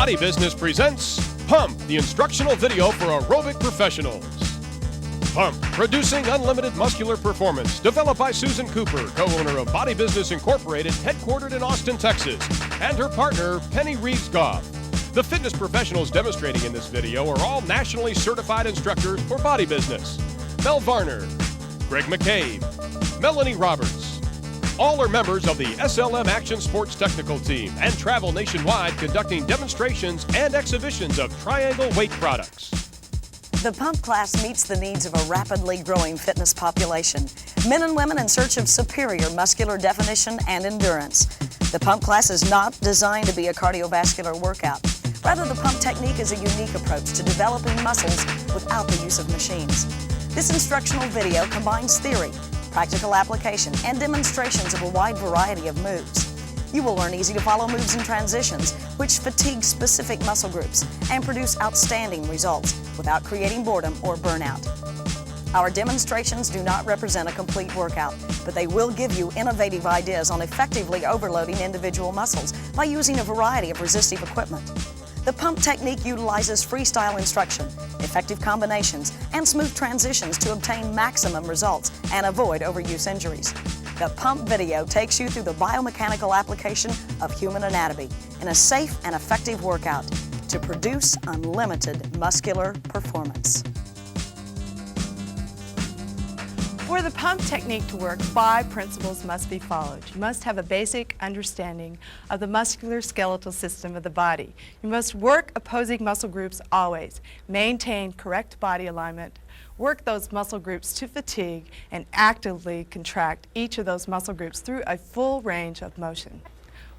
BodyBusiness presents Pump, the instructional video for aerobic professionals. Pump, Producing Unlimited Muscular Performance, developed by Susan Cooper, co-owner of BodyBusiness Incorporated, headquartered in Austin, Texas, and her partner, Penny Reeves-Goff. The fitness professionals demonstrating in this video are all nationally certified instructors for BodyBusiness. Mel Varner, Greg McCabe, Melanie Roberts. All are members of the SLM Action Sports Technical Team and travel nationwide conducting demonstrations and exhibitions of triangle weight products. The pump class meets the needs of a rapidly growing fitness population, men and women in search of superior muscular definition and endurance. The pump class is not designed to be a cardiovascular workout. Rather, the pump technique is a unique approach to developing muscles without the use of machines. This instructional video combines theory, practical application, and demonstrations of a wide variety of moves. You will learn easy-to-follow moves and transitions, which fatigue specific muscle groups and produce outstanding results without creating boredom or burnout. Our demonstrations do not represent a complete workout, but they will give you innovative ideas on effectively overloading individual muscles by using a variety of resistive equipment. The pump technique utilizes freestyle instruction, effective combinations, and smooth transitions to obtain maximum results and avoid overuse injuries. The pump video takes you through the biomechanical application of human anatomy in a safe and effective workout to produce unlimited muscular performance. For the pump technique to work, 5 principles must be followed. You must have a basic understanding of the musculoskeletal system of the body. You must work opposing muscle groups always. Maintain correct body alignment. Work those muscle groups to fatigue and actively contract each of those muscle groups through a full range of motion.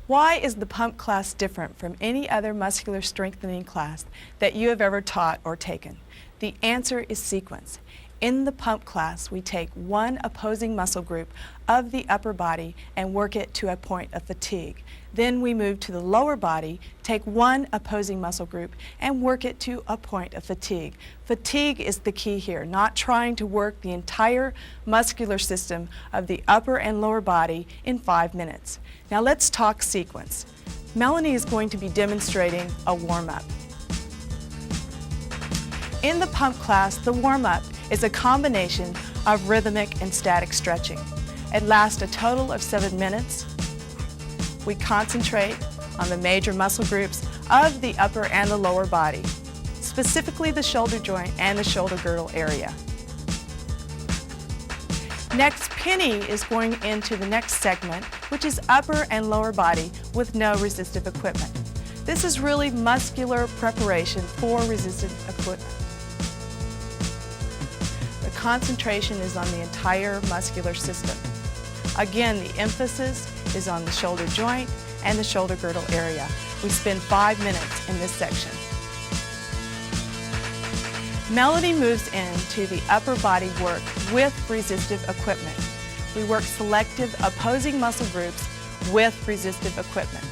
Why is the pump class different from any other muscular strengthening class that you have ever taught or taken? The answer is sequence. In the pump class, we take one opposing muscle group of the upper body and work it to a point of fatigue. Then we move to the lower body, take one opposing muscle group and work it to a point of fatigue. Fatigue is the key here, not trying to work the entire muscular system of the upper and lower body in 5 minutes. Now let's talk sequence. Melanie is going to be demonstrating a warm-up. In the pump class, the warm-up is a combination of rhythmic and static stretching. It lasts a total of 7 minutes. We concentrate on the major muscle groups of the upper and the lower body, specifically the shoulder joint and the shoulder girdle area. Next, Penny is going into the next segment, which is upper and lower body with no resistive equipment. This is really muscular preparation for resistive equipment. Concentration is on the entire muscular system. Again, the emphasis is on the shoulder joint and the shoulder girdle area. We spend 5 minutes in this section. Melanie moves into the upper body work with resistive equipment. We work selective opposing muscle groups with resistive equipment.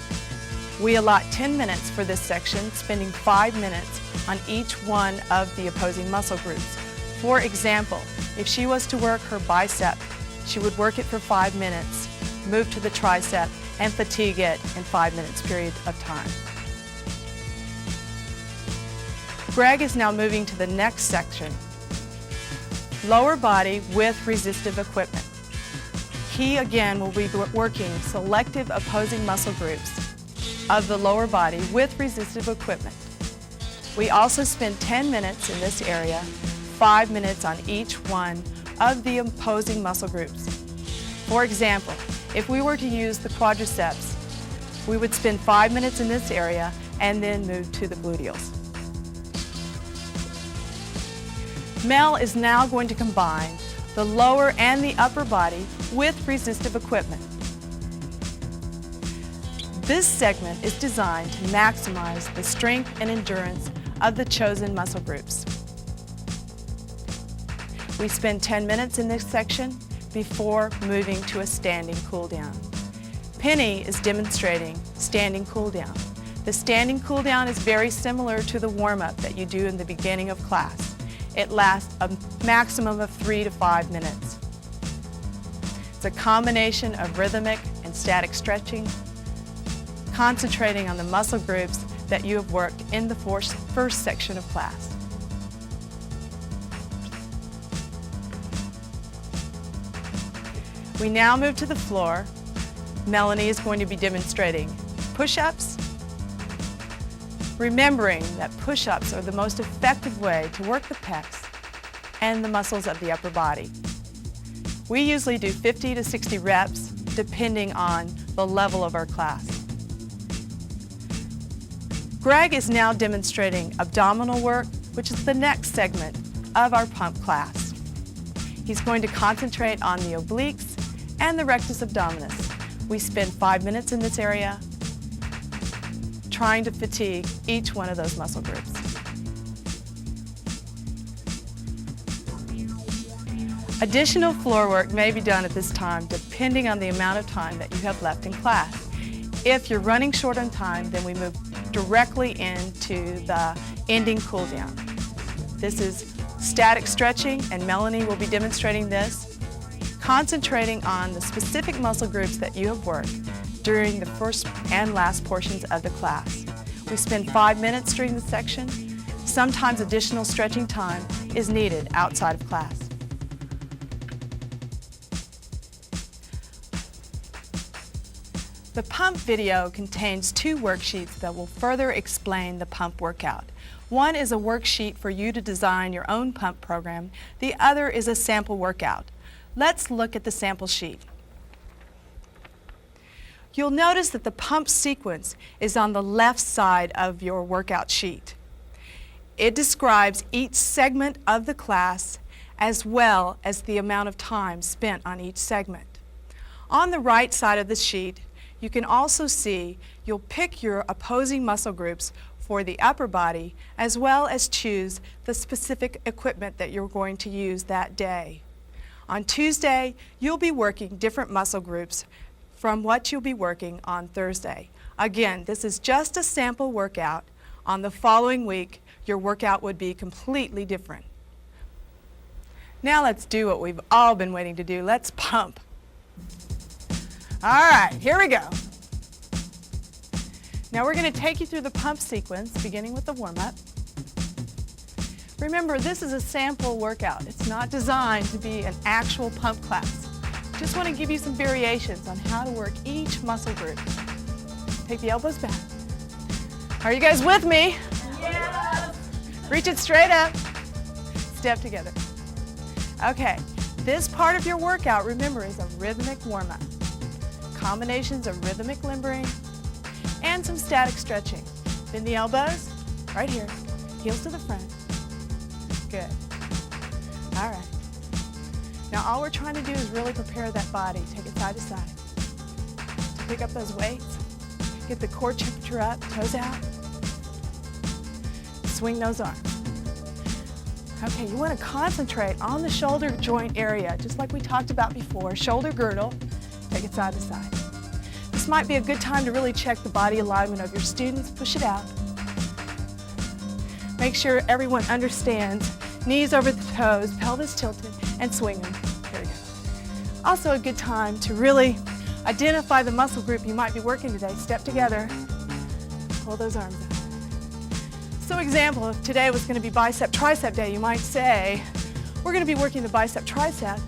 We allot 10 minutes for this section, spending 5 minutes on each one of the opposing muscle groups. For example, if she was to work her bicep, she would work it for 5 minutes, move to the tricep, and fatigue it in 5 minutes period of time. Greg is now moving to the next section, lower body with resistive equipment. He again will be working selective opposing muscle groups of the lower body with resistive equipment. We also spend 10 minutes in this area, 5 minutes on each one of the opposing muscle groups. For example, if we were to use the quadriceps, we would spend 5 minutes in this area and then move to the gluteals. Mel is now going to combine the lower and the upper body with resistive equipment. This segment is designed to maximize the strength and endurance of the chosen muscle groups. We spend 10 minutes in this section before moving to a standing cool down. Penny is demonstrating standing cool down. The standing cool down is very similar to the warm-up that you do in the beginning of class. It lasts a maximum of 3 to 5 minutes. It's a combination of rhythmic and static stretching, concentrating on the muscle groups that you have worked in the first section of class. We now move to the floor. Melanie is going to be demonstrating push-ups, remembering that push-ups are the most effective way to work the pecs and the muscles of the upper body. We usually do 50 to 60 reps depending on the level of our class. Greg is now demonstrating abdominal work, which is the next segment of our pump class. He's going to concentrate on the obliques and the rectus abdominis. We spend 5 minutes in this area trying to fatigue each one of those muscle groups. Additional floor work may be done at this time depending on the amount of time that you have left in class. If you're running short on time, then we move directly into the ending cool down. This is static stretching, and Melanie will be demonstrating this, concentrating on the specific muscle groups that you have worked during the first and last portions of the class. We spend 5 minutes during the section. Sometimes additional stretching time is needed outside of class. The pump video contains 2 worksheets that will further explain the pump workout. One is a worksheet for you to design your own pump program. The other is a sample workout. Let's look at the sample sheet. You'll notice that the pump sequence is on the left side of your workout sheet. It describes each segment of the class as well as the amount of time spent on each segment. On the right side of the sheet, you can also see you'll pick your opposing muscle groups for the upper body as well as choose the specific equipment that you're going to use that day. On Tuesday, you'll be working different muscle groups from what you'll be working on Thursday. Again, this is just a sample workout. On the following week, your workout would be completely different. Now let's do what we've all been waiting to do. Let's pump. All right, here we go. Now we're going to take you through the pump sequence, beginning with the warm-up. Remember, this is a sample workout. It's not designed to be an actual pump class. Just want to give you some variations on how to work each muscle group. Take the elbows back. Are you guys with me? Yes. Reach it straight up. Step together. Okay, this part of your workout, remember, is a rhythmic warm-up. Combinations of rhythmic limbering and some static stretching. Bend the elbows, right here, heels to the front. Good. All right. Now all we're trying to do is really prepare that body. Take it side to side. To pick up those weights, get the core temperature up, toes out. Swing those arms. Okay, you want to concentrate on the shoulder joint area, just like we talked about before. Shoulder girdle. Take it side to side. This might be a good time to really check the body alignment of your students. Push it out. Make sure everyone understands. Knees over the toes, pelvis tilted, and swing them. There we go. Also a good time to really identify the muscle group you might be working today. Step together. Pull those arms out. So example, if today was going to be bicep tricep day, you might say, we're going to be working the bicep tricep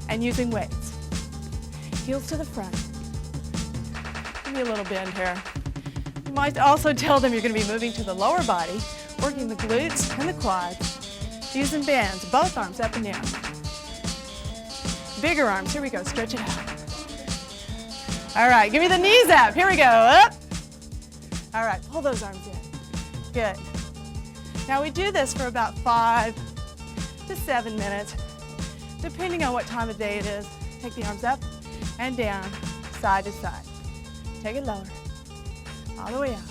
and using weights. Heels to the front. Give me a little bend here. You might also tell them you're going to be moving to the lower body, working the glutes and the quads, using bands, both arms up and down. Bigger arms, here we go, stretch it out. All right, give me the knees up, here we go, up. All right, pull those arms in. Good. Now we do this for about 5 to 7 minutes, depending on what time of day it is. Take the arms up and down, side to side. Take it lower, all the way out.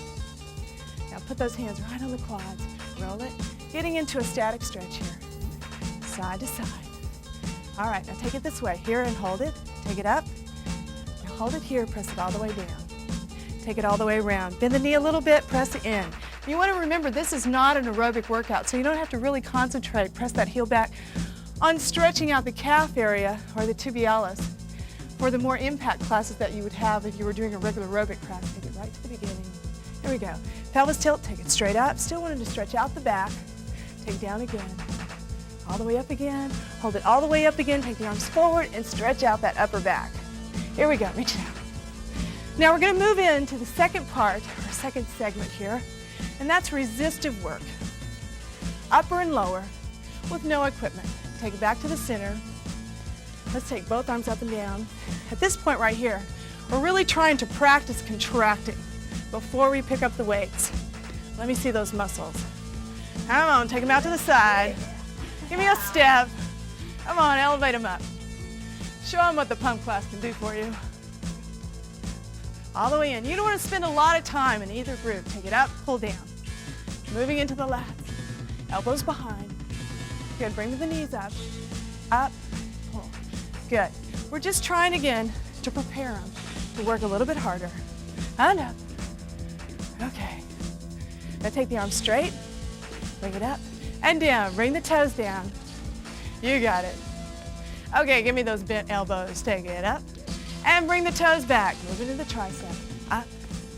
Now put those hands right on the quads, roll it, getting into a static stretch here, side to side. All right, now take it this way, here and hold it, take it up, now hold it here, press it all the way down. Take it all the way around, bend the knee a little bit, press it in. You want to remember this is not an aerobic workout, so you don't have to really concentrate, press that heel back on stretching out the calf area or the tibialis. For the more impact classes that you would have if you were doing a regular aerobic class, take it right to the beginning Here we go. Pelvis tilt, take it straight up. Still wanting to stretch out the back. Take down again. All the way up again. Hold it all the way up again. Take the arms forward and stretch out that upper back. Here we go, reach it out. Now we're going to move into the second part, or second segment here, and that's resistive work. Upper and lower with no equipment. Take it back to the center. Let's take both arms up and down. At this point right here, we're really trying to practice contracting before we pick up the weights. Let me see those muscles. Come on, take them out to the side. Give me a step. Come on, elevate them up. Show them what the pump class can do for you. All the way in. You don't want to spend a lot of time in either group. Take it up, pull down. Moving into the lats. Elbows behind. Good, bring the knees up. Up, pull. Good. We're just trying again to prepare them to work a little bit harder. And up. Okay. Now take the arms straight. Bring it up and down. Bring the toes down. You got it. Okay, give me those bent elbows. Take it up and bring the toes back. Move into the tricep. Up,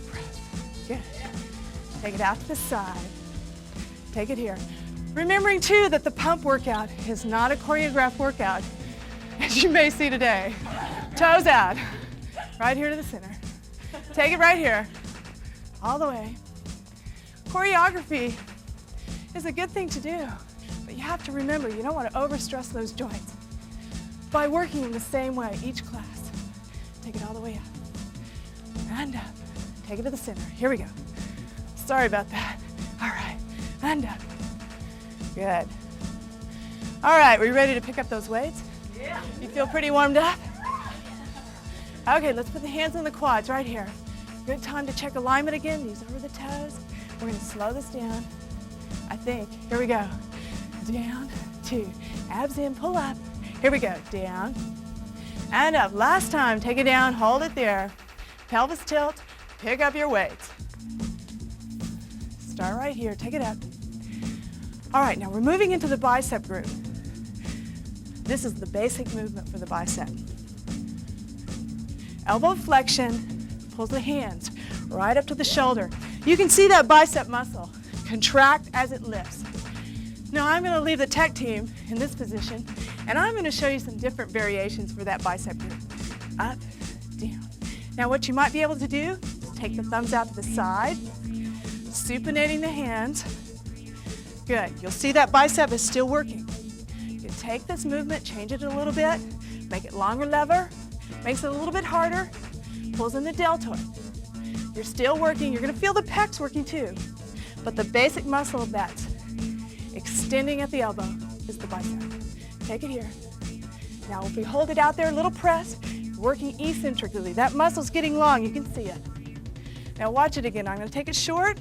press. Good. Take it out to the side. Take it here. Remembering too that the pump workout is not a choreographed workout, as you may see today. Toes out. Right here to the center. Take it right here. All the way. Choreography is a good thing to do, but you have to remember you don't want to overstress those joints by working in the same way each class. Take it all the way up and up. Take it to the center. Here we go. Sorry about that. All right, and up. Good. All right, we ready to pick up those weights? Yeah. You feel pretty warmed up? Okay, let's put the hands on the quads right here. Good time to check alignment again. Knees over the toes. We're going to slow this down. I think. Here we go. Down, 2. Abs in, pull up. Here we go. Down and up. Last time, take it down, hold it there. Pelvis tilt, pick up your weights. Start right here, take it up. All right, now we're moving into the bicep group. This is the basic movement for the bicep. Elbow flexion, pulls the hands right up to the shoulder. You can see that bicep muscle contract as it lifts. Now I'm going to leave the tech team in this position, and I'm going to show you some different variations for that bicep group. Up, down. Now what you might be able to do is take the thumbs out to the side, supinating the hands. Good. You'll see that bicep is still working. You take this movement, change it a little bit, make it longer lever, makes it a little bit harder, pulls in the deltoid. You're still working. You're going to feel the pecs working too. But the basic muscle of that, extending at the elbow, is the bicep. Take it here. Now if we hold it out there, a little press, working eccentrically. That muscle's getting long. You can see it. Now watch it again. I'm going to take it short,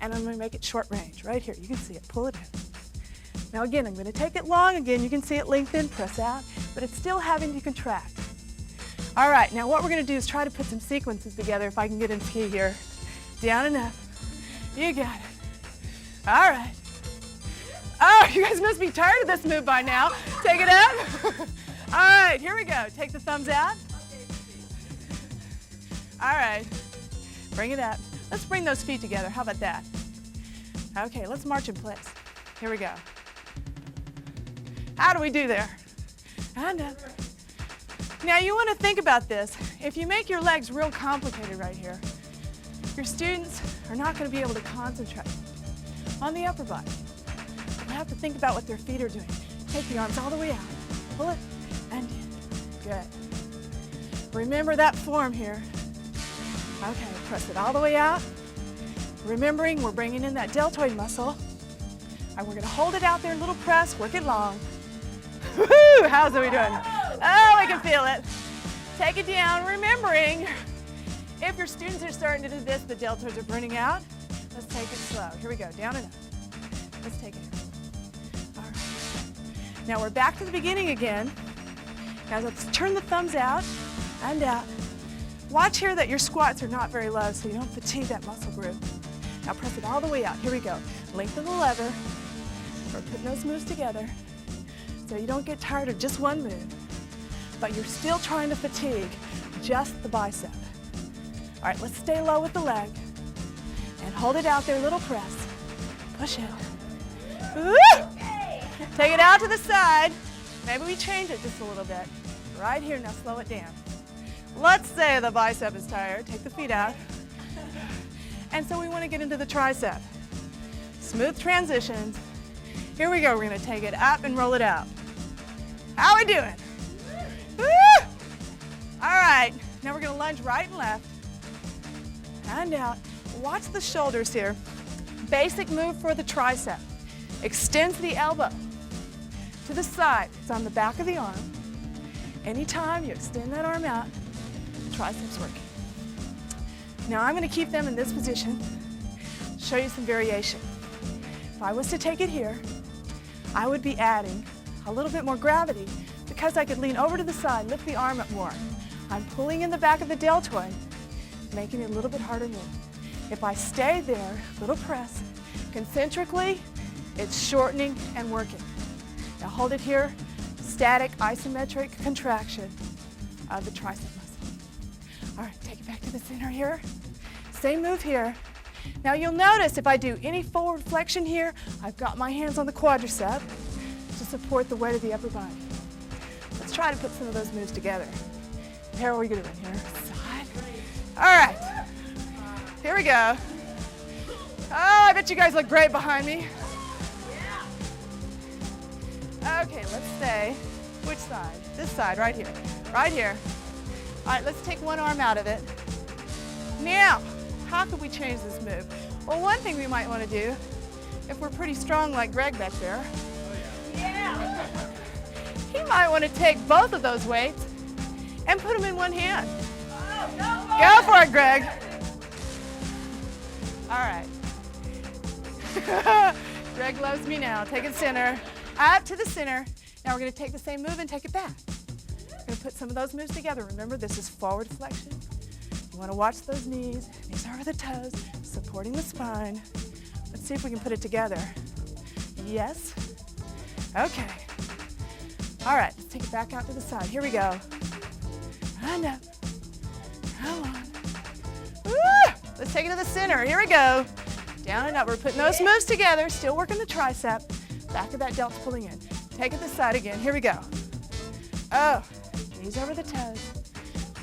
and I'm going to make it short range. Right here. You can see it. Pull it in. Now again, I'm going to take it long. Again, you can see it lengthen, press out, but it's still having to contract. All right, now what we're going to do is try to put some sequences together if I can get in key here. Down and up. You got it. All right. Oh, you guys must be tired of this move by now. Take it up. All right, here we go. Take the thumbs out. All right. Bring it up. Let's bring those feet together. How about that? Okay, let's march in place. Here we go. How do we do there? And up. Now you want to think about this. If you make your legs real complicated right here, your students are not going to be able to concentrate on the upper body. You have to think about what their feet are doing. Take the arms all the way out. Pull it and in. Good. Remember that form here. Okay, press it all the way out. Remembering we're bringing in that deltoid muscle. And we're going to hold it out there, little press, work it long. Woohoo! How's it we doing? Oh, I can feel it. Take it down, remembering if your students are starting to do this, the deltoids are burning out. Let's take it slow. Here we go, down and up. Let's take it. All right. Now we're back to the beginning again. Now let's turn the thumbs out and out. Watch here that your squats are not very low so you don't fatigue that muscle group. Now press it all the way out. Here we go. Lengthen the lever. We're putting those moves together so you don't get tired of just one move, but you're still trying to fatigue just the bicep. All right, let's stay low with the leg. And hold it out there, little press. Push it. Woo! Take it out to the side. Maybe we change it just a little bit. Right here, now slow it down. Let's say the bicep is tired. Take the feet out. And so we want to get into the tricep. Smooth transitions. Here we go. We're going to take it up and roll it out. How are we doing? Woo! All right. Now we're going to lunge right and left. And out. Watch the shoulders here. Basic move for the tricep. Extends the elbow to the side. It's on the back of the arm. Anytime you extend that arm out, the tricep's working. Now I'm going to keep them in this position. Show you some variation. If I was to take it here, I would be adding a little bit more gravity because I could lean over to the side, lift the arm up more. I'm pulling in the back of the deltoid, making it a little bit harder to move. If I stay there, little press, concentrically, it's shortening and working. Now hold it here, static isometric contraction of the tricep muscle. All right, take it back to the center here. Same move here. Now you'll notice if I do any forward flexion here, I've got my hands on the quadricep to support the weight of the upper body. Let's try to put some of those moves together. Here, what are we doing here? Side. All right, here we go. Oh, I bet you guys look great behind me. Okay, let's say, which side? This side, right here. Right here. All right, let's take one arm out of it. Now, how could we change this move? Well, one thing we might want to do, if we're pretty strong like Greg back there, he might want to take both of those weights and put them in one hand. Go for it, Greg. All right. Greg loves me now. Take it center. Up to the center. Now we're going to take the same move and take it back. We're going to put some of those moves together. Remember, this is forward flexion. You want to watch those knees over the toes, supporting the spine. Let's see if we can put it together. Yes. Okay. All right, let's take it back out to the side. Here we go. And up. Come on. Woo! Let's take it to the center. Here we go. Down and up. We're putting those moves together, still working the tricep. Back of that delt's pulling in. Take it this side again. Here we go. Oh, knees over the toes.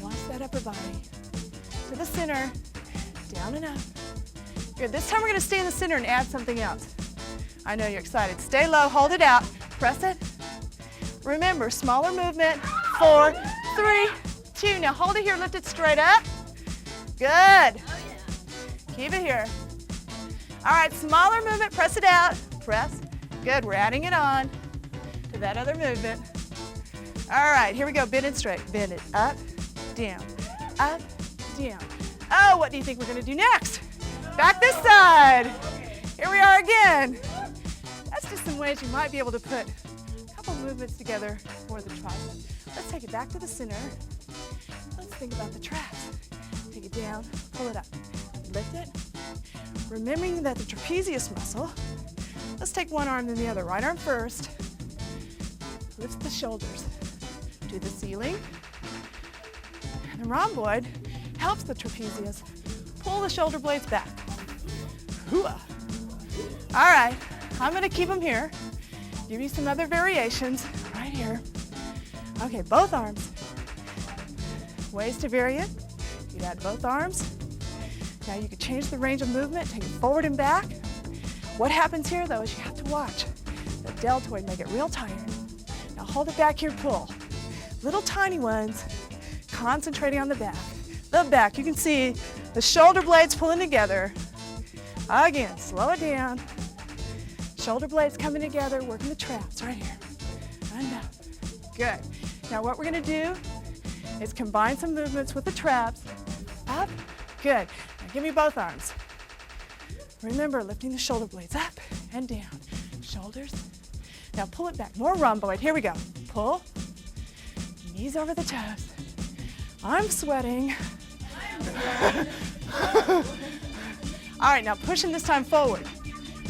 Watch that upper body. To the center. Down and up. Good. This time we're going to stay in the center and add something else. I know you're excited. Stay low. Hold it out. Press it. Remember, smaller movement. 4, 3, 2. Now hold it here. Lift it straight up. Good. Keep it here. All right, smaller movement. Press it out. Press. Good, we're adding it on to that other movement. All right, here we go, bend it straight. Bend it up, down, up, down. Oh, what do you think we're gonna do next? Back this side. Here we are again. That's just some ways you might be able to put a couple movements together for the tricep. Let's take it back to the center. Let's think about the traps. Take it down, pull it up, lift it. Remembering that the trapezius muscle, let's take one arm then the other. Right arm first. Lift the shoulders to the ceiling. And the rhomboid helps the trapezius pull the shoulder blades back. Hoo-ah. All right, I'm going to keep them here. Give you some other variations right here. Okay, both arms. Ways to vary it. You'd add both arms. Now you could change the range of movement, take it forward and back. What happens here though is you have to watch the deltoid, make it real tired. Now hold it back here, pull. Little tiny ones, concentrating on the back. The back, you can see the shoulder blades pulling together. Again, slow it down. Shoulder blades coming together, working the traps right here. And up. Good. Now what we're gonna do is combine some movements with the traps. Up, good. Now give me both arms. Remember, lifting the shoulder blades up and down. Shoulders. Now pull it back. More rhomboid. Here we go. Pull. Knees over the toes. I'm sweating. All right, now pushing this time forward.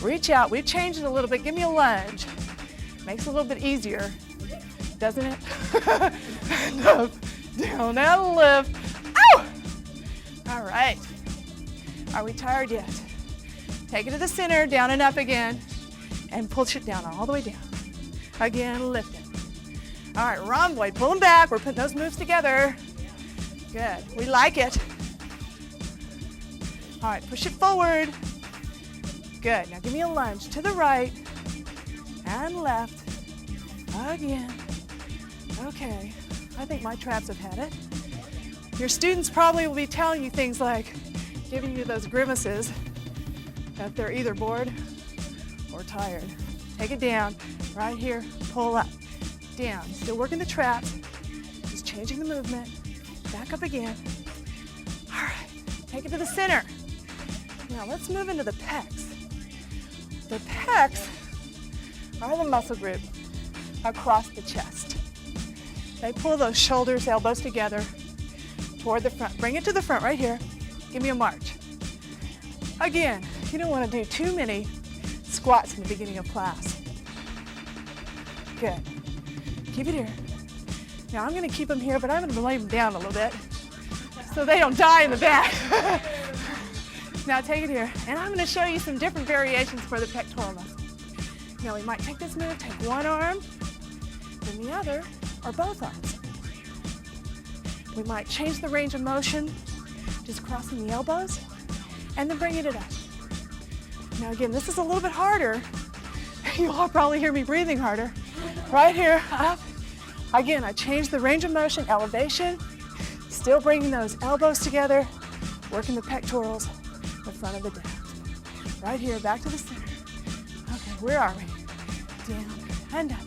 Reach out. We've changed it a little bit. Give me a lunge. Makes it a little bit easier, doesn't it? And up, down, and lift. Ow! All right. Are we tired yet? Take it to the center, down and up again, and push it down all the way down. Again, lift it. All right, rhomboid, pull them back. We're putting those moves together. Good, we like it. All right, push it forward. Good, now give me a lunge to the right and left. Again. Okay, I think my traps have had it. Your students probably will be telling you things like, giving you those grimaces, that they're either bored or tired. Take it down, right here, pull up, down. Still working the traps, just changing the movement. Back up again. All right, take it to the center. Now let's move into the pecs. The pecs are the muscle group across the chest. They pull those shoulders, elbows together toward the front. Bring it to the front right here. Give me a march. Again, you don't want to do too many squats in the beginning of class. Good. Keep it here. Now I'm going to keep them here, but I'm going to lay them down a little bit so they don't die in the back. Now take it here, and I'm going to show you some different variations for the pectoral muscle. Now we might take this move, take one arm, then the other, or both arms. We might change the range of motion, just crossing the elbows, and then bringing it up. Now again, this is a little bit harder. You'll all probably hear me breathing harder. Right here, up. Again, I changed the range of motion, elevation, still bringing those elbows together, working the pectorals, the front of the desk. Right here, back to the center. Okay, where are we? Down and up,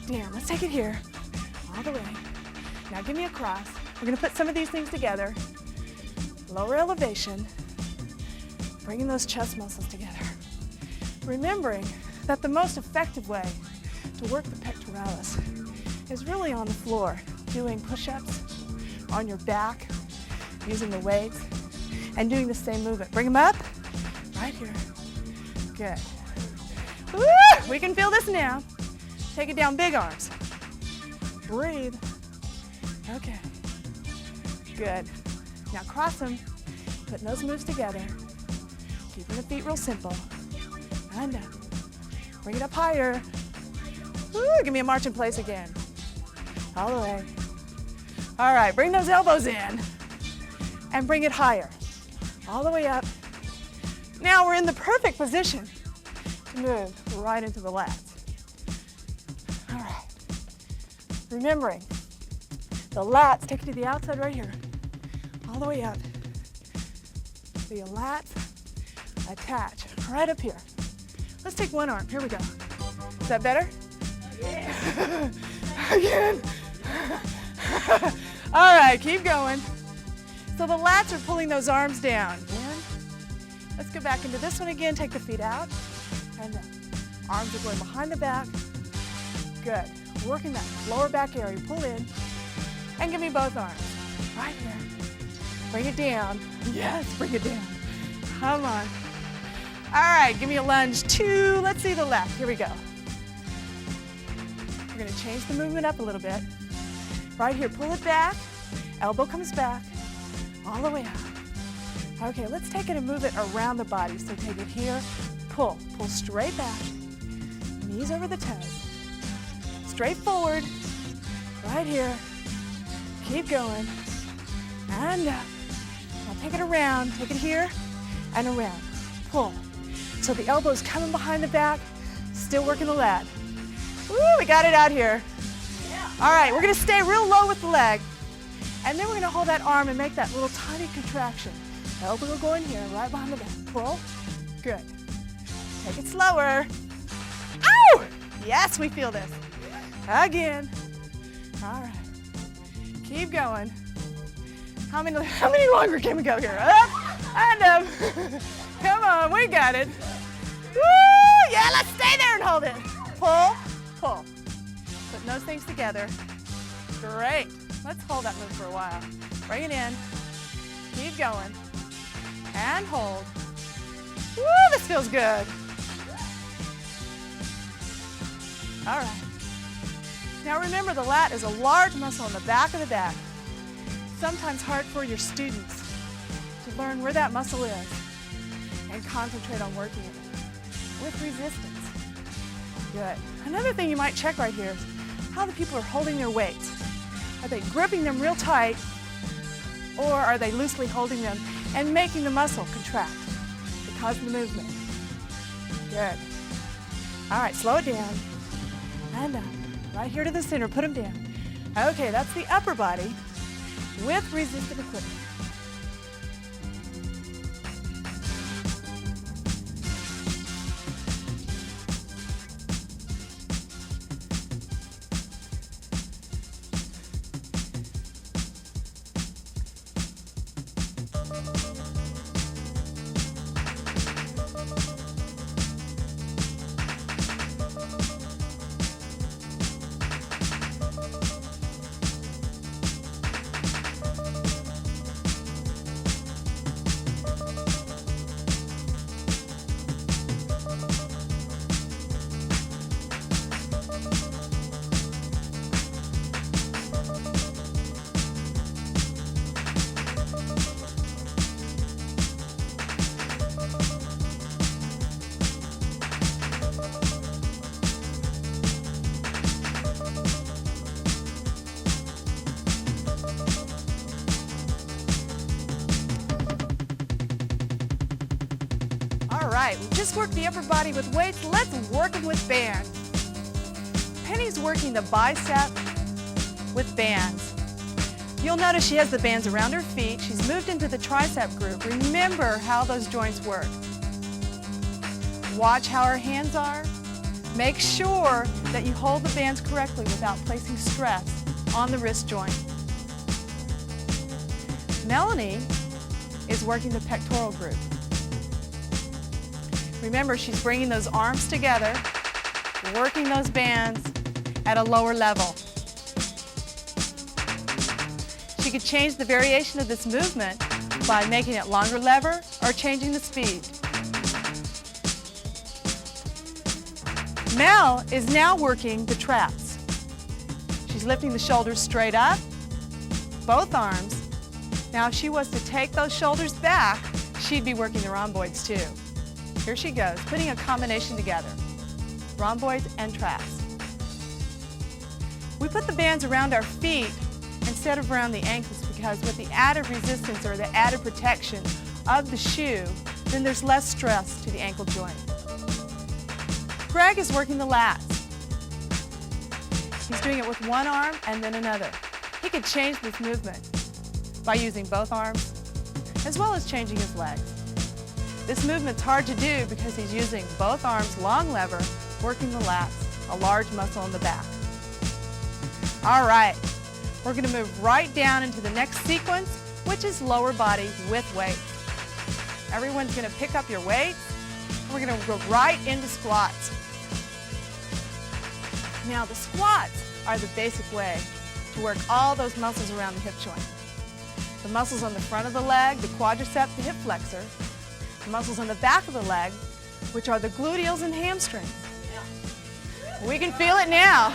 down. Let's take it here, all the way. Now give me a cross. We're gonna put some of these things together. Lower elevation, bringing those chest muscles together. Remembering that the most effective way to work the pectoralis is really on the floor, doing push-ups on your back, using the weights, and doing the same movement. Bring them up, right here. Good. Woo! We can feel this now. Take it down, big arms. Breathe. Okay. Good. Now cross them, putting those moves together, keeping the feet real simple. And up. Bring it up higher. Woo! Give me a march in place again. All the way. All right, bring those elbows in and bring it higher. All the way up. Now we're in the perfect position to move right into the lats. All right. Remembering, the lats, take it to the outside right here. All the way up. The lats attach right up here. Let's take one arm. Here we go. Is that better? Yeah. Again. All right, keep going. So the lats are pulling those arms down. And let's go back into this one again. Take the feet out. And arms are going behind the back. Good. Working that lower back area. Pull in. And give me both arms. Right here. Bring it down. Yes, bring it down. Come on. All right, give me a lunge to, let's see the left. Here we go. We're going to change the movement up a little bit. Right here, pull it back. Elbow comes back. All the way out. Okay, let's take it and move it around the body. So take it here, pull. Pull straight back. Knees over the toes. Straight forward. Right here. Keep going. And up. Now take it around. Take it here and around. Pull. So the elbow's coming behind the back. Still working the lat. Woo, we got it out here. All right, we're gonna stay real low with the leg. And then we're gonna hold that arm and make that little tiny contraction. Elbow will go in here, right behind the back. Pull. Good. Take it slower. Ow! Yes, we feel this. Again. All right. Keep going. How many longer can we go here? Up and up. Come on, we got it. Woo! Yeah, let's stay there and hold it. Pull, pull. Putting those things together. Great. Let's hold that move for a while. Bring it in. Keep going. And hold. Woo, this feels good. All right. Now remember, the lat is a large muscle in the back of the back. Sometimes hard for your students to learn where that muscle is. and concentrate on working it with resistance. Good. Another thing you might check right here is how the people are holding their weights. Are they gripping them real tight, or are they loosely holding them and making the muscle contract because of the movement? Good. All right, slow it down. And up. Right here to the center, put them down. Okay, that's the upper body with resistive equipment. Right, we just worked the upper body with weights. Let's work them with bands. Penny's working the bicep with bands. You'll notice she has the bands around her feet. She's moved into the tricep group. Remember how those joints work. Watch how her hands are. Make sure that you hold the bands correctly without placing stress on the wrist joint. Melanie is working the pectoral group. Remember, she's bringing those arms together, working those bands at a lower level. She could change the variation of this movement by making it longer lever or changing the speed. Mel is now working the traps. She's lifting the shoulders straight up, both arms. Now, if she was to take those shoulders back, she'd be working the rhomboids too. Here she goes, putting a combination together, rhomboids and traps. We put the bands around our feet instead of around the ankles because with the added resistance or the added protection of the shoe, then there's less stress to the ankle joint. Greg is working the lats. He's doing it with one arm and then another. He could change this movement by using both arms as well as changing his legs. This movement's hard to do because he's using both arms, long lever, working the lats, a large muscle in the back. All right, we're going to move right down into the next sequence, which is lower body with weights. Everyone's going to pick up your weights, and we're going to go right into squats. Now, the squats are the basic way to work all those muscles around the hip joint. The muscles on the front of the leg, the quadricep, the hip flexor, the muscles on the back of the leg, which are the gluteals and hamstrings. We can feel it now.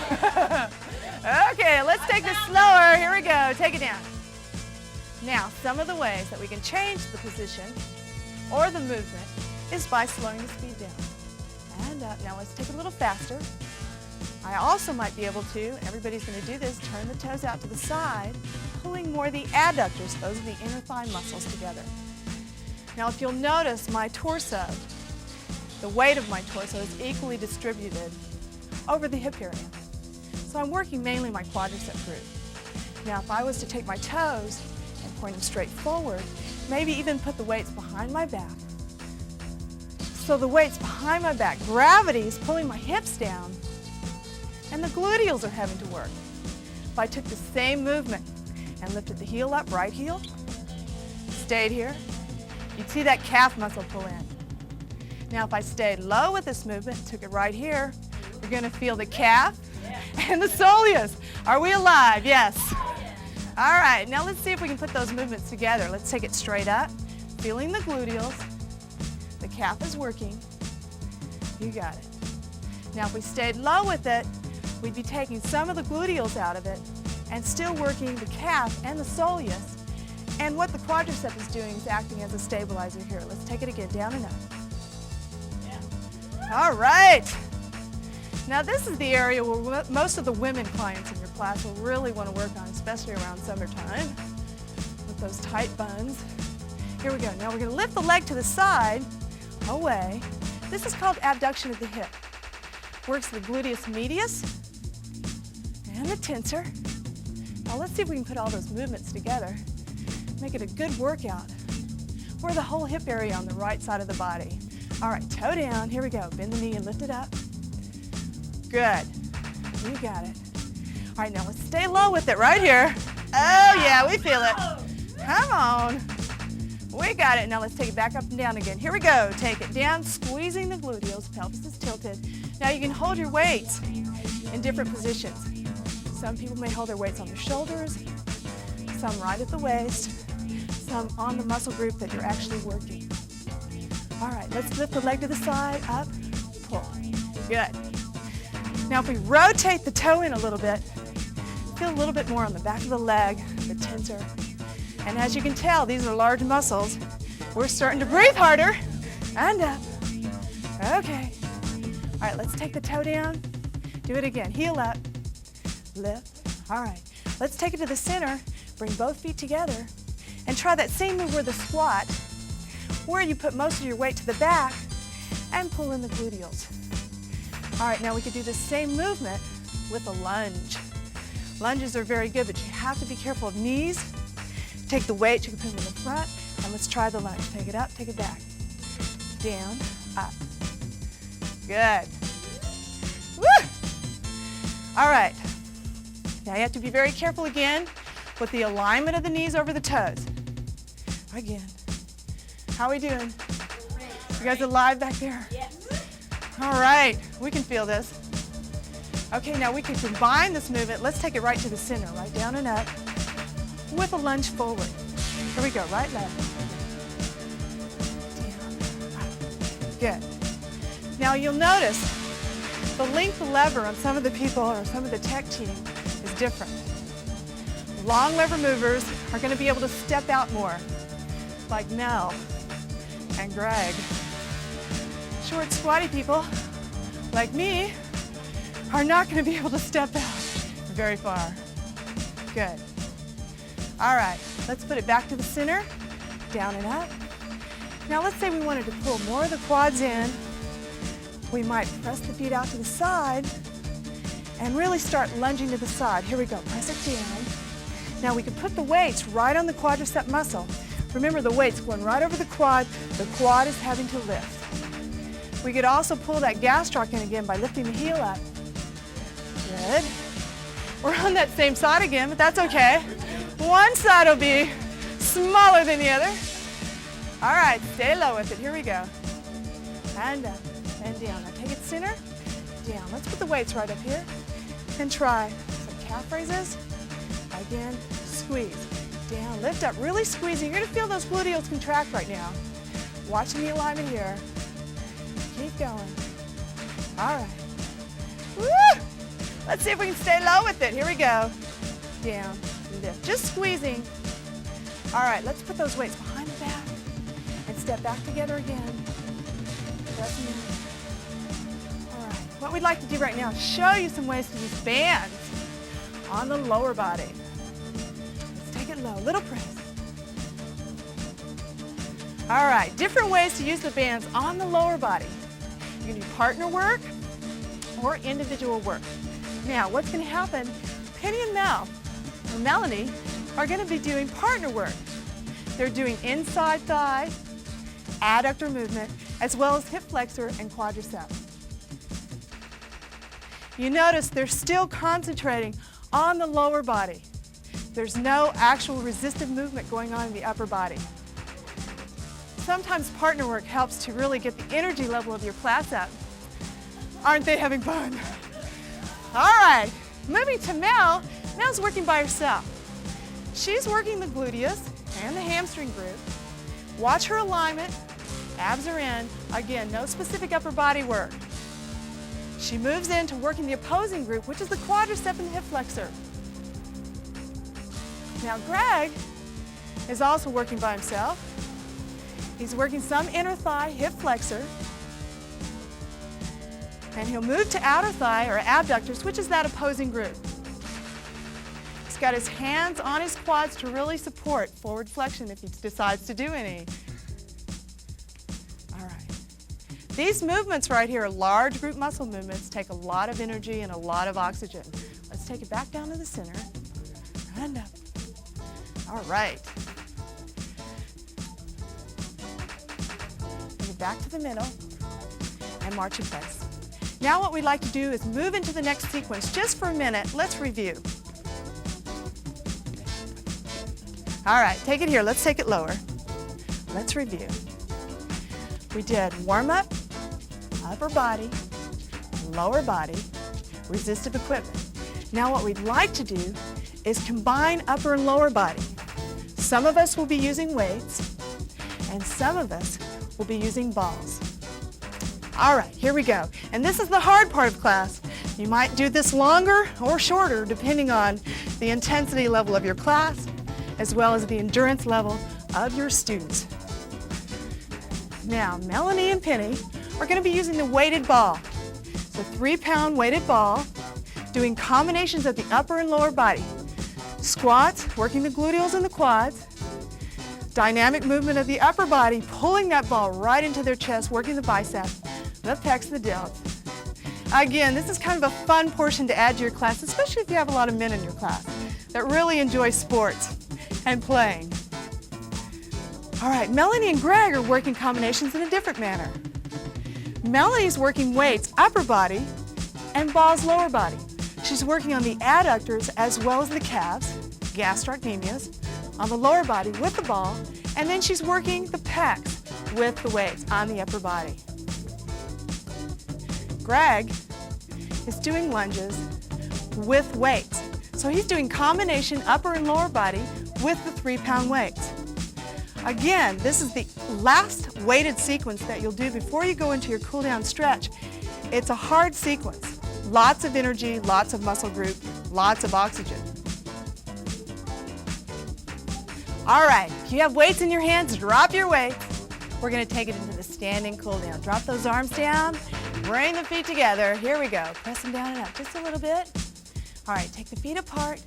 Okay, let's take this slower. Here we go. Take it down. Now, some of the ways that we can change the position or the movement is by slowing the speed down. And up. Now let's take it a little faster. I also might be able to, and everybody's going to do this, turn the toes out to the side, pulling more the adductors. Those are the inner thigh muscles together. Now, if you'll notice, my torso, the weight of my torso is equally distributed over the hip area. So I'm working mainly my quadricep group. Now, if I was to take my toes and point them straight forward, maybe even put the weights behind my back. So the weight's behind my back. Gravity is pulling my hips down, and the gluteals are having to work. If I took the same movement and lifted the heel up, right heel, stayed here, you'd see that calf muscle pull in. Now, if I stayed low with this movement, took it right here, you're going to feel the calf and the soleus. Are we alive? Yes. All right, now let's see if we can put those movements together. Let's take it straight up, feeling the gluteals. The calf is working. You got it. Now, if we stayed low with it, we'd be taking some of the gluteals out of it and still working the calf and the soleus And what the quadricep is doing is acting as a stabilizer here. Let's take it again, down and up. All right. Now this is the area where most of the women clients in your class will really want to work on, especially around summertime with those tight buns. Here we go. Now we're going to lift the leg to the side, away. This is called abduction of the hip. Works the gluteus medius and the tensor. Now let's see if we can put all those movements together. Make it a good workout. We're the whole hip area on the right side of the body. All right, toe down. Here we go. Bend the knee and lift it up. Good. You got it. All right, now let's stay low with it right here. Oh, yeah, we feel it. Come on. We got it. Now let's take it back up and down again. Here we go. Take it down, squeezing the gluteals. Pelvis is tilted. Now you can hold your weights in different positions. Some people may hold their weights on their shoulders, some right at the waist, some on the muscle group that you're actually working. All right, let's lift the leg to the side, up, pull. Good. Now if we rotate the toe in a little bit, feel a little bit more on the back of the leg, the tensor. And as you can tell, these are large muscles. We're starting to breathe harder, and up. Okay. All right, let's take the toe down. Do it again, heel up, lift. All right, let's take it to the center, bring both feet together, and try that same move with the squat, where you put most of your weight to the back and pull in the gluteals. All right, now we could do the same movement with a lunge. Lunges are very good, but you have to be careful of knees. Take the weight, you can put them in the front, and let's try the lunge. Take it up, take it back. Down, up. Good. Woo! All right. Now you have to be very careful again with the alignment of the knees over the toes. Again. How are we doing? You guys alive back there? Yes. All right, we can feel this. Okay, now we can combine this movement. Let's take it right to the center, right down and up, with a lunge forward. Here we go, right, left. Down, up. Good. Now you'll notice the length of lever on some of the people or some of the tech team is different. Long lever movers are going to be able to step out more, like Mel and Greg. Short, squatty people, like me, are not going to be able to step out very far. Good. All right, let's put it back to the center, down and up. Now let's say we wanted to pull more of the quads in. We might press the feet out to the side and really start lunging to the side. Here we go, press it down. Now we can put the weights right on the quadricep muscle. Remember, the weight's going right over the quad is having to lift. We could also pull that gastroc in again by lifting the heel up. Good. We're on that same side again, but that's okay. One side will be smaller than the other. All right, stay low with it. Here we go. And up and down. Now take it center, down. Let's put the weights right up here and try some calf raises. Again, squeeze. Down, lift up, really squeezing. You're gonna feel those gluteals contract right now. Watching the alignment here. Keep going. All right. Woo! Let's see if we can stay low with it. Here we go. Down, lift, just squeezing. All right, let's put those weights behind the back and step back together again. Pressing in. All right, what we'd like to do right now is show you some ways to use bands on the lower body. Let's take it low, little press. All right, different ways to use the bands on the lower body. You can do partner work or individual work. Now, what's going to happen, Penny and Mel, or Melanie, are going to be doing partner work. They're doing inside thigh, adductor movement, as well as hip flexor and quadricep. You notice they're still concentrating on the lower body. There's no actual resistive movement going on in the upper body. Sometimes partner work helps to really get the energy level of your class up. Aren't they having fun? All right, moving to Mel. Mel's working by herself. She's working the gluteus and the hamstring group. Watch her alignment. Abs are in. Again, no specific upper body work. She moves into working the opposing group, which is the quadricep and the hip flexor. Now Greg is also working by himself. He's working some inner thigh hip flexor. And he'll move to outer thigh or abductors, which is that opposing group. He's got his hands on his quads to really support forward flexion if he decides to do any. All right. These movements right here are large group muscle movements, take a lot of energy and a lot of oxygen. Let's take it back down to the center and up. All right. Take it back to the middle and march in place. Now what we'd like to do is move into the next sequence. Just for a minute, let's review. All right, take it here. Let's take it lower. Let's review. We did warm-up, upper body, lower body, resistive equipment. Now what we'd like to do is combine upper and lower body. Some of us will be using weights, and some of us will be using balls. All right, here we go. And this is the hard part of class. You might do this longer or shorter depending on the intensity level of your class as well as the endurance level of your students. Now, Melanie and Penny are going to be using the weighted ball. It's a 3-pound weighted ball, doing combinations of the upper and lower body. Squats, working the gluteals and the quads. Dynamic movement of the upper body, pulling that ball right into their chest, working the biceps, the pecs, the delts. Again, this is kind of a fun portion to add to your class, especially if you have a lot of men in your class that really enjoy sports and playing. All right, Melanie and Greg are working combinations in a different manner. Melanie's working weights, upper body, and balls, lower body. She's working on the adductors as well as the calves, gastrocnemius, on the lower body with the ball, and then she's working the pecs with the weights on the upper body. Greg is doing lunges with weights. So he's doing combination upper and lower body with the 3-pound weights. Again, this is the last weighted sequence that you'll do before you go into your cool down stretch. It's a hard sequence. Lots of energy, lots of muscle group, lots of oxygen. All right, if you have weights in your hands, drop your weights. We're going to take it into the standing cool down. Drop those arms down, bring the feet together. Here we go. Press them down and up just a little bit. All right, take the feet apart.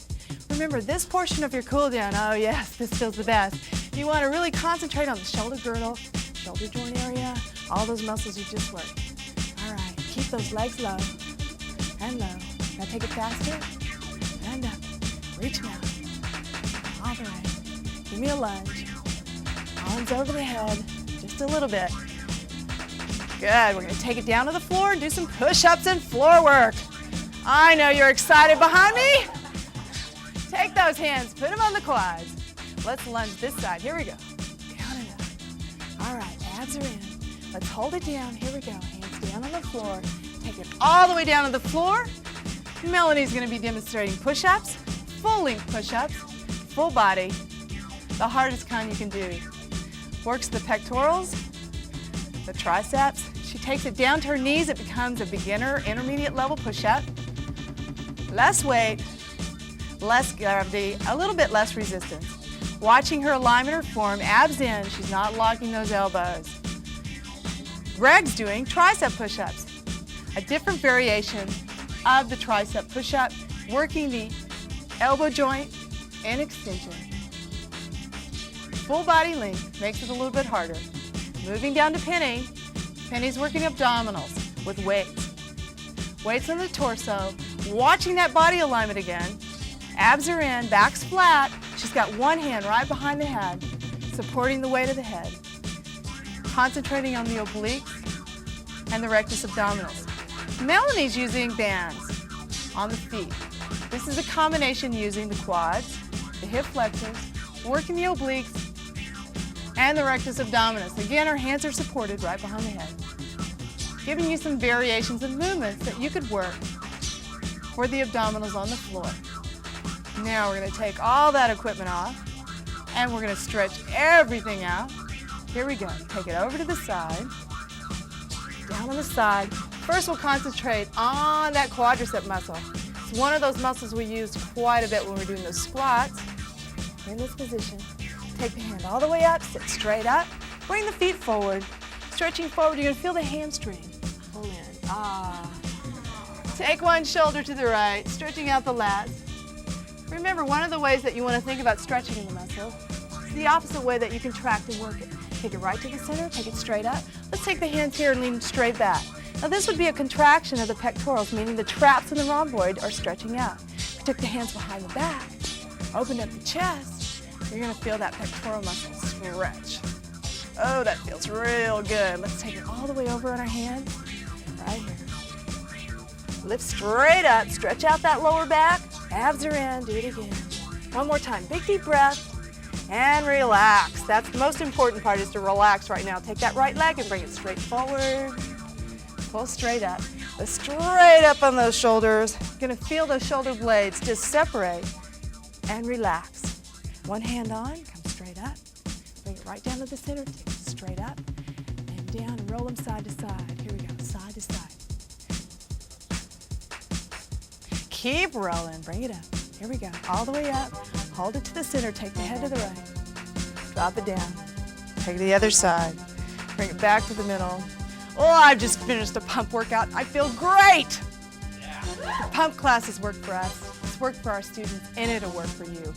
Remember, this portion of your cool down, oh yes, this feels the best. You want to really concentrate on the shoulder girdle, shoulder joint area, all those muscles you just worked. All right, keep those legs low and low. Now take it faster and up. Reach out. All the way. Give me a lunge. Arms over the head, just a little bit. Good, we're going to take it down to the floor and do some push-ups and floor work. I know you're excited behind me. Take those hands, put them on the quads. Let's lunge this side. Here we go. Down and up. All right, abs are in. Let's hold it down. Here we go. Hands down on the floor. Take it all the way down to the floor. Melanie's going to be demonstrating push-ups, full-length push-ups, full body, the hardest kind you can do. Works the pectorals, the triceps. She takes it down to her knees. It becomes a beginner, intermediate level push-up. Less weight, less gravity, a little bit less resistance. Watching her alignment or form, abs in, she's not locking those elbows. Greg's doing tricep push-ups, a different variation of the tricep push-up, working the elbow joint and extension. Full body length makes it a little bit harder. Moving down to Penny. Penny's working abdominals with weights. Weights on the torso, watching that body alignment again. Abs are in, back's flat. She's got one hand right behind the head, supporting the weight of the head. Concentrating on the obliques and the rectus abdominis. Melanie's using bands on the feet. This is a combination using the quads, the hip flexors, working the obliques, and the rectus abdominis. Again, her hands are supported right behind the head. Giving you some variations of movements that you could work for the abdominals on the floor. Now we're going to take all that equipment off and we're going to stretch everything out. Here we go. Take it over to the side, down on the side. First we'll concentrate on that quadricep muscle. It's one of those muscles we use quite a bit when we're doing those squats. In this position, Take the hand all the way up, sit straight up. Bring the feet forward. Stretching forward, you're going to feel the hamstring. Pull in. Take one shoulder to the right, stretching out the lats. Remember, one of the ways that you want to think about stretching in the muscle is the opposite way that you contract and work it. Take it right to the center, take it straight up. Let's take the hands here and lean straight back. Now this would be a contraction of the pectorals, meaning the traps in the rhomboid are stretching out. If you took the hands behind the back, open up the chest, you're going to feel that pectoral muscle stretch. Oh, that feels real good. Let's take it all the way over on our hands, right here. Lift straight up, stretch out that lower back, abs are in, do it again. One more time, big deep breath, and relax. That's the most important part, is to relax right now. Take that right leg and bring it straight forward. Pull straight up. Go straight up on those shoulders. You're gonna feel those shoulder blades just separate and relax. One hand on, come straight up. Bring it right down to the center, take it straight up and down and roll them side to side. Here we go, side to side. Keep rolling, bring it up. Here we go, all the way up. Hold it to the center, take the head to the right. Drop it down. Take it to the other side. Bring it back to the middle. Oh, I've just finished a pump workout. I feel great. The pump classes work for us. It's worked for our students, and it'll work for you.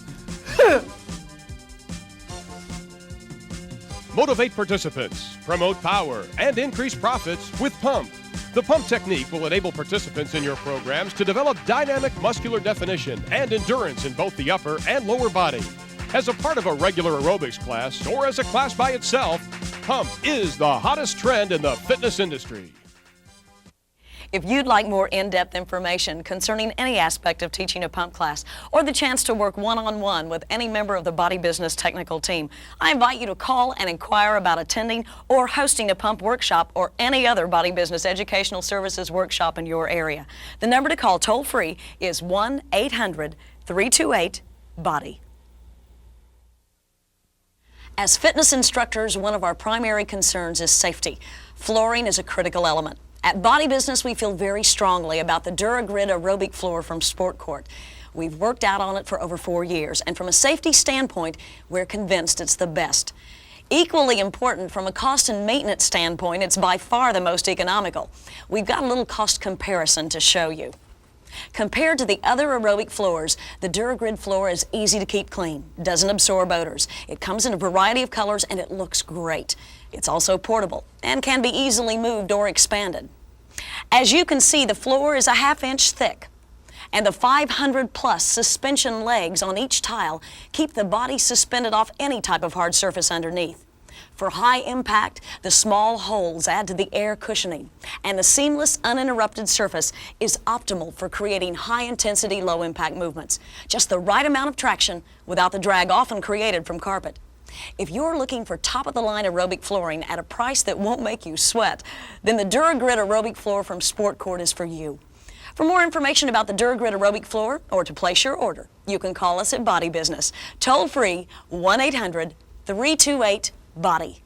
Motivate participants, promote power, and increase profits with PUMP. The PUMP technique will enable participants in your programs to develop dynamic muscular definition and endurance in both the upper and lower body. As a part of a regular aerobics class or as a class by itself, PUMP is the hottest trend in the fitness industry. If you'd like more in-depth information concerning any aspect of teaching a pump class or the chance to work one-on-one with any member of the Body Business technical team, I invite you to call and inquire about attending or hosting a pump workshop or any other Body Business educational services workshop in your area. The number to call toll-free is 1-800-328-BODY. As fitness instructors, one of our primary concerns is safety. Flooring is a critical element. At Body Business, we feel very strongly about the DuraGrid aerobic floor from Sport Court. We've worked out on it for over 4 years, and from a safety standpoint, we're convinced it's the best. Equally important, from a cost and maintenance standpoint, it's by far the most economical. We've got a little cost comparison to show you. Compared to the other aerobic floors, the DuraGrid floor is easy to keep clean, doesn't absorb odors. It comes in a variety of colors and it looks great. It's also portable and can be easily moved or expanded. As you can see, the floor is a ½ inch thick, and the 500+ suspension legs on each tile keep the body suspended off any type of hard surface underneath. For high impact, the small holes add to the air cushioning, and the seamless, uninterrupted surface is optimal for creating high-intensity, low-impact movements. Just the right amount of traction without the drag often created from carpet. If you're looking for top-of-the-line aerobic flooring at a price that won't make you sweat, then the DuraGrid aerobic floor from Sport Court is for you. For more information about the DuraGrid aerobic floor or to place your order, you can call us at Body Business. Toll free 1-800-328-BODY.